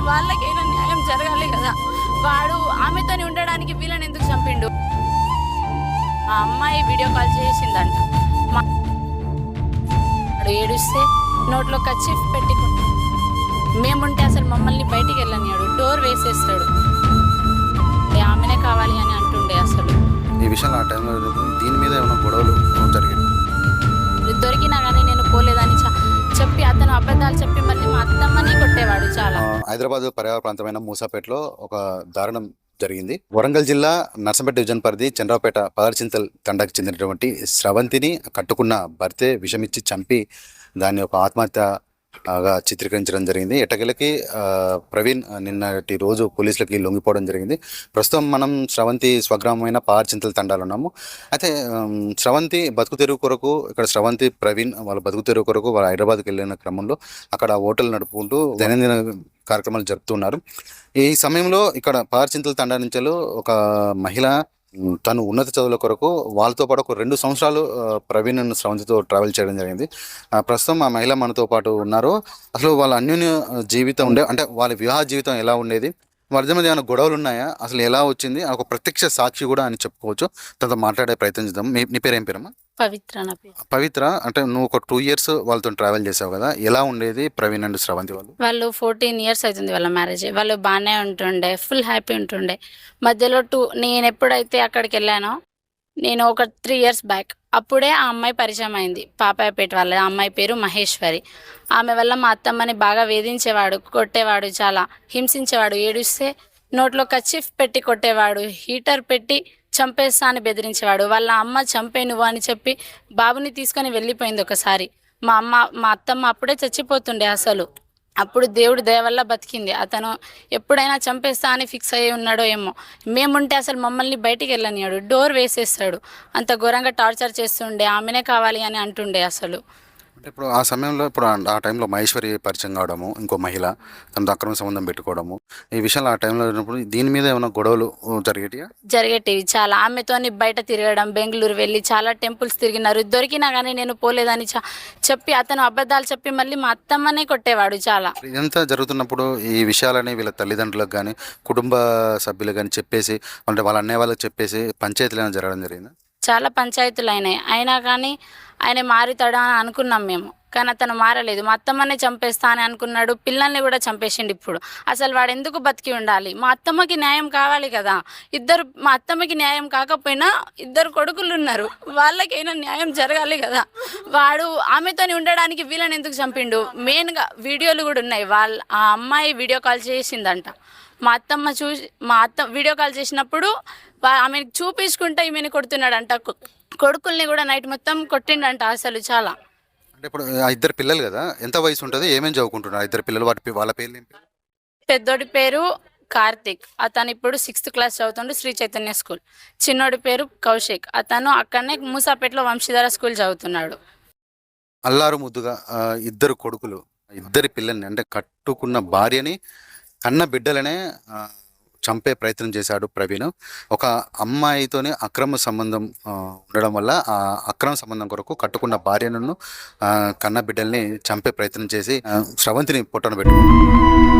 వాళ్ళకైనా న్యాయం జరగాలి కదా. వాడు ఆమెతోని ఉండడానికి వీళ్ళని ఎందుకు చంపిండు? ఆ అమ్మాయి వీడియో కాల్ చేసిందంట. వాడు ఏడుస్తే నోట్లో కచ్చిఫ్ పెట్టి మేముంటే అసలు మమ్మల్ని బయటికి వెళ్ళనియాడు, డోర్ వేసేస్తాడు. ఆమెనే కావాలి అని అంటుండే. అసలు ఈ విషయంలో ఆ టైంలో దీని మీద ఏమైనా గొడవలు జరిగాయి? దొరికినా కానీ నేను పోలేదని చెప్పి అతను అబద్ధాలు చెప్పి మళ్ళీ మా అత్తమ్మని కొట్టేవాడు చాలా. హైదరాబాద్ పర్యావరణ ప్రాంతమైన మూసాపేటలో ఒక దారుణం జరిగింది. వరంగల్ జిల్లా నర్సంపేట డివిజన్ పరిధి చంద్రపేట పదర్చింతల్ తండాకు చెందినటువంటి స్రవంతిని కట్టుకున్న భర్తే విషమిచ్చి చంపి దాన్ని ఒక ఆత్మహత్యగా చిత్రీకరించడం జరిగింది. ఎట్టకేలకి ప్రవీణ్ నిన్నటి రోజు పోలీసులకి లొంగిపోవడం జరిగింది. ప్రస్తుతం మనం స్రవంతి స్వగ్రామమైన పదర్చింతల్ తండాలో ఉన్నాము. అయితే స్రవంతి బతుకు తెరువు కొరకు ఇక్కడ స్రవంతి ప్రవీణ్ వాళ్ళ బతుకు తెరువు కొరకు వాళ్ళ హైదరాబాద్కి వెళ్ళిన క్రమంలో అక్కడ హోటల్ నడుపుకుంటూ దైనందిన కార్యక్రమాలు జరుపుతున్నారు. ఈ సమయంలో ఇక్కడ పదర్చింతల తండా నుంచి ఒక మహిళ తను ఉన్నత చదువుల కొరకు వాళ్ళతో పాటు ఒక 2 సంవత్సరాలు ప్రవీణ్ స్రవంతితో ట్రావెల్ చేయడం జరిగింది. ప్రస్తుతం ఆ మహిళ మనతో పాటు ఉన్నారు. అసలు వాళ్ళ అన్యోన్య జీవితం అంటే వాళ్ళ వివాహ జీవితం ఎలా ఉండేది, వాళ్ళ మధ్య ఏమైనా గొడవలు ఉన్నాయా, అసలు ఎలా వచ్చింది, ఒక ప్రత్యక్ష సాక్షి కూడా అని చెప్పుకోవచ్చు. తనతో మాట్లాడే ప్రయత్నం చేద్దాం. నీ పేరు ఏం పేరమ్మా? పవిత్ర నా పేరు. పవిత్ర, అంటే నువ్వు ఒక 2 years వాళ్ళతో ట్రావెల్ చేసావు కదా, ఎలా ఉండేది ప్రవీణ్ అండ్ స్రవంతి వాళ్ళు 14 years అవుతుంది వాళ్ళ మ్యారేజ్. వాళ్ళు బాగానే ఉంటుండే, ఫుల్ హ్యాపీ ఉంటుండే. మధ్యలో నేను ఎప్పుడైతే అక్కడికి వెళ్ళానో, నేను ఒక 3 years బ్యాక్ అప్పుడే ఆ అమ్మాయి పరిచయం అయింది. పాపాయపేట వాళ్ళ అమ్మాయి పేరు మహేశ్వరి. ఆమె వల్ల మా అత్తమ్మని బాగా వేధించేవాడు, కొట్టేవాడు, చాలా హింసించేవాడు. ఏడుస్తే నోట్లో కచ్చిఫ్ పెట్టి కొట్టేవాడు, హీటర్ పెట్టి చంపేస్తా అని బెదిరించేవాడు. వాళ్ళ అమ్మ చంపే నువ్వు అని చెప్పి బాబుని తీసుకొని వెళ్ళిపోయింది ఒకసారి. మా అత్తమ్మ అప్పుడే చచ్చిపోతుండే. అసలు అప్పుడు దేవుడు దయ వల్ల బతికింది. అతను ఎప్పుడైనా చంపేస్తా అని ఫిక్స్ అయ్యి ఉన్నాడో ఏమో. మేముంటే అసలు మమ్మల్ని బయటికి వెళ్ళనియాడు, డోర్ వేసేస్తాడు. అంత ఘోరంగా టార్చర్ చేస్తుండే. ఆమెనే కావాలి అని అంటుండే. అసలు అంటే ఇప్పుడు ఆ సమయంలో ఆ టైంలో మహేశ్వరి పరిచయం కావడము, ఇంకో మహిళ తనతో అక్రమ సంబంధం పెట్టుకోవడము, ఈ విషయంలో ఆ టైంలో ఉన్నప్పుడు దీని మీద ఏమైనా గొడవలు జరిగేటివి చాలా. ఆమెతోని బయట తిరగడం, బెంగళూరు వెళ్ళి చాలా టెంపుల్స్ తిరిగినారు. దొరికినా కానీ నేను పోలేదని చెప్పి అతను అబద్ధాలు చెప్పి మళ్ళీ మా అత్తమ్మనే కొట్టేవాడు చాలా. ఇదంతా జరుగుతున్నప్పుడు ఈ విషయాలని వీళ్ళ తల్లిదండ్రులకు కానీ కుటుంబ సభ్యులు కానీ చెప్పేసి, అంటే వాళ్ళ అన్నయ్య వాళ్ళకి చెప్పేసి పంచాయతీలు జరగడం జరిగింది. చాలా పంచాయతీలు అయినా కానీ ఆయన మారుతాడా అని అనుకున్నాం మేము. కానీ అతను మారలేదు. మా అత్తమ్మనే చంపేస్తా అని అనుకున్నాడు. పిల్లల్ని కూడా చంపేసిండు. ఇప్పుడు అసలు వాడు ఎందుకు బతికి ఉండాలి? మా అత్తమ్మకి న్యాయం కావాలి కదా. మా అత్తమ్మకి న్యాయం కాకపోయినా 2 కొడుకులు ఉన్నారు, వాళ్ళకైనా న్యాయం జరగాలి కదా. వాడు ఆమెతోని ఉండడానికి వీళ్ళని ఎందుకు చంపిండు? మెయిన్గా వీడియోలు కూడా ఉన్నాయి. ఆ అమ్మాయి వీడియో కాల్ చేసిందంట. మా అత్త వీడియో కాల్ చేసినప్పుడు ఆమెను చూపించుకుంటే ఈమెను కొడుతున్నాడంట. కొడుకుల్ని కూడా నైట్ మొత్తం కొట్టిండంట. అసలు చాలా. అంటే ఇప్పుడు ఆ 2 పిల్లలు కదా, ఎంత వయసు ఉంటుంది, ఏమేమి చదువుకుంటున్నారు 2 పిల్లలు, వాళ్ళ పేర్లు ఏంటి? పెద్దోడి పేరు కార్తిక్, అతను ఇప్పుడు 6th క్లాస్ చదువుతుండు, శ్రీ చైతన్య స్కూల్. చిన్నోడి పేరు కౌశిక్, అతను అక్కడనే మూసాపేటలో వంశీధర స్కూల్ చదువుతున్నాడు. అల్లారు ముద్దుగా 2 కొడుకులు, 2 పిల్లల్ని, అంటే కట్టుకున్న భార్యని, కన్న బిడ్డలనే చంపే ప్రయత్నం చేశాడు ప్రవీణ్. ఒక అమ్మాయితోనే అక్రమ సంబంధం ఉండడం వల్ల ఆ అక్రమ సంబంధం కొరకు కట్టుకున్న భార్యను, కన్న బిడ్డల్ని చంపే ప్రయత్నం చేసి స్రవంతిని పొట్టన పెట్టుకున్నాడు.